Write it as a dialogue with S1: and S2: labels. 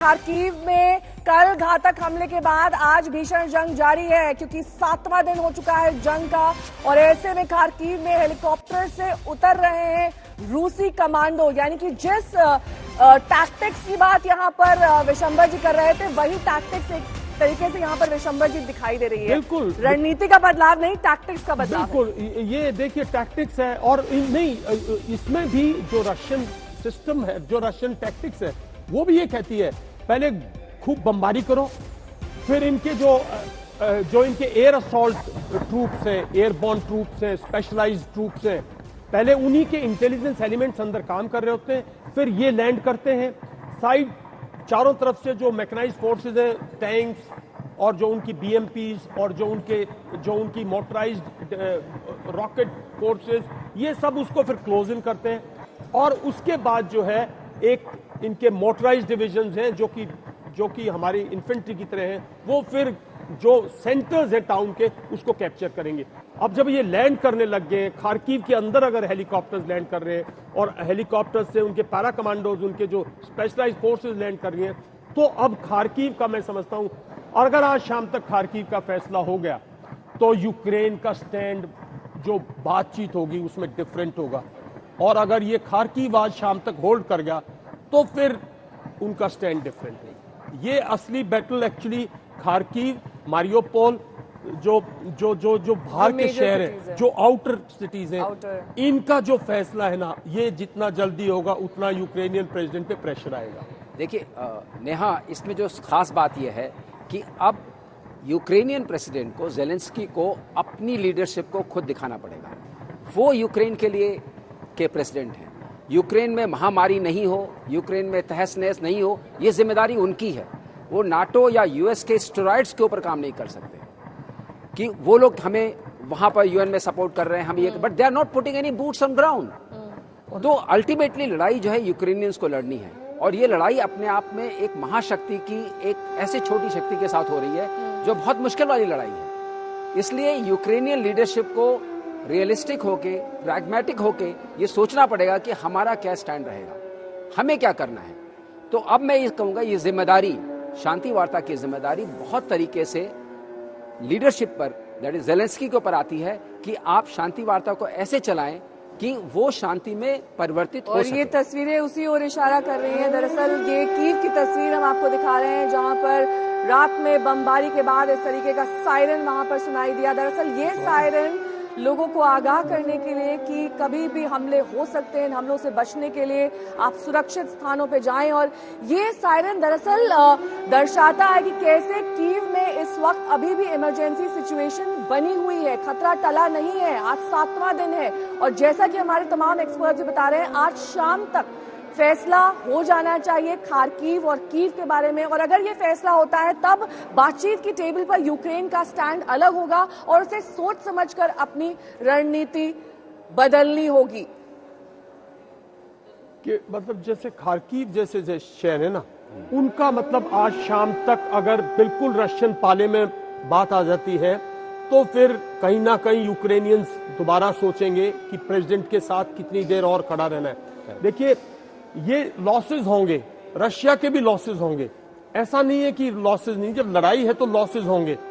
S1: Kharkiv में कल घातक हमले के बाद आज भीषण जंग जारी है, क्योंकि 7वां दिन हो चुका है जंग का। और ऐसे में खार्किव में हेलीकॉप्टर से उतर रहे हैं रूसी कमांडो, यानी कि जिस टैक्टिक्स की बात यहां पर विशंबर जी कर रहे थे, वही टैक्टिक्स एक तरीके से यहां पर विशंबर जी दिखाई दे रही है।
S2: बिल्कुल,
S1: रणनीति का बदलाव नहीं, टैक्टिक्स का बदलाव।
S2: बिल्कुल, ये देखिए टैक्टिक्स है। और नहीं, इसमें भी जो रशियन सिस्टम है, जो रशियन टैक्टिक्स है, वो भी ये कहती है पहले खूब बमबारी करो, फिर इनके जो इनके एयर असॉल्ट ट्रूप्स हैं, एयरबॉर्न ट्रूप्स हैं, स्पेशलाइज्ड ट्रूप्स हैं, पहले उन्हीं के इंटेलिजेंस एलिमेंट्स अंदर काम कर रहे होते हैं, फिर ये लैंड करते हैं। साइड चारों तरफ से जो मैकेनाइज्ड फोर्सेज हैं, टैंक्स और जो उनकी बीएमपीज और जो उनकी मोटराइज्ड रॉकेट फोर्सेज, ये सब उसको फिर क्लोज इन करते हैं। और उसके बाद जो है एक इनके मोटराइज्ड डिविजन्स हैं जो कि हमारी इन्फेंट्री की तरह हैं, वो फिर जो सेंटर्स हैं टाउन के, उसको कैप्चर करेंगे। अब जब ये लैंड करने लग गए, खार्किव के अंदर अगर हेलीकॉप्टर्स लैंड कर रहे हैं और हेलीकॉप्टर से उनके पैरा कमांडोज, उनके जो स्पेशलाइज्ड फोर्सेज लैंड कर रही हैं, तो अब खार्किव का मैं समझता हूं, और अगर आज शाम तक खार्किव का फैसला हो गया तो यूक्रेन का स्टैंड, जो बातचीत होगी उसमें डिफरेंट होगा। और अगर ये खार्किव आज शाम तक होल्ड कर गया तो फिर उनका स्टैंड डिफरेंट है। ये असली बैटल एक्चुअली खार्किव, मारियोपोल, जो बाहर के शहर हैं, जो आउटर सिटीज हैं, इनका जो फैसला है ना, ये जितना जल्दी होगा उतना यूक्रेनियन प्रेसिडेंट पे प्रेशर आएगा।
S3: देखिए नेहा, इसमें जो खास बात यह है कि अब यूक्रेनियन प्रेसिडेंट को, जेलेंस्की को, अपनी लीडरशिप को खुद दिखाना पड़ेगा। वो यूक्रेन के लिए के प्रेसिडेंट हैं। यूक्रेन में महामारी नहीं हो, यूक्रेन में तहस नहस नहीं हो, ये जिम्मेदारी उनकी है। वो नाटो या यूएस के स्टेरॉइड्स के ऊपर काम नहीं कर सकते कि वो लोग हमें वहां पर यूएन में सपोर्ट कर रहे हैं, हम ये, but they are not putting any boots on ground. तो अल्टीमेटली लड़ाई जो है यूक्रेनियंस को लड़नी है, और ये लड़ाई अपने आप में एक महाशक्ति की, एक ऐसी छोटी शक्ति के साथ हो रही है जो बहुत मुश्किल वाली लड़ाई है। इसलिए यूक्रेनियन लीडरशिप को रियलिस्टिक होके, प्रैग्मेटिक होके ये सोचना पड़ेगा कि हमारा क्या स्टैंड रहेगा, हमें क्या करना है। तो अब मैं ये कहूंगा, ये जिम्मेदारी, शांति वार्ता की जिम्मेदारी बहुत तरीके से लीडरशिप पर, दैट इज जेलेंस्की के ऊपर आती है कि आप शांति वार्ता को ऐसे चलाएं कि वो शांति में परिवर्तित हो सके।
S1: और ये तस्वीरें उसी ओर इशारा कर रही हैं। दरअसल ये कीव की तस्वीर हम आपको दिखा रहे हैं, जहां पर रात में बमबारी के बाद इस तरीके का सायरन वहां पर सुनाई दिया। दरअसल ये सायरन लोगों को आगाह करने के लिए कि कभी भी हमले हो सकते हैं, हमलों से बचने के लिए आप सुरक्षित स्थानों पे जाएं। और ये सायरन दरअसल दर्शाता है कि कैसे कीव में इस वक्त अभी भी इमरजेंसी सिचुएशन बनी हुई है, खतरा टला नहीं है। आज 7वां दिन है, और जैसा कि हमारे तमाम एक्सपर्ट भी बता रहे हैं, आज शाम तक फैसला हो जाना चाहिए खार्किव और कीव के बारे में। और अगर ये फैसला होता है, तब बातचीत की टेबल पर यूक्रेन का स्टैंड अलग होगा और उसे सोच समझकर अपनी रणनीति बदलनी होगी।
S2: कि मतलब जैसे खार्किव जैसे शहर है ना, उनका मतलब आज शाम तक अगर बिल्कुल रशियन पाले में बात आ जाती है, तो फिर कहीं ना कहीं यूक्रेनियंस दोबारा सोचेंगे कि प्रेसिडेंट के साथ कितनी देर और खड़ा रहना है। देखिए, ये लॉसेस होंगे, रशिया के भी लॉसेस होंगे, ऐसा नहीं है कि लॉसेस नहीं, जब लड़ाई है तो लॉसेस होंगे।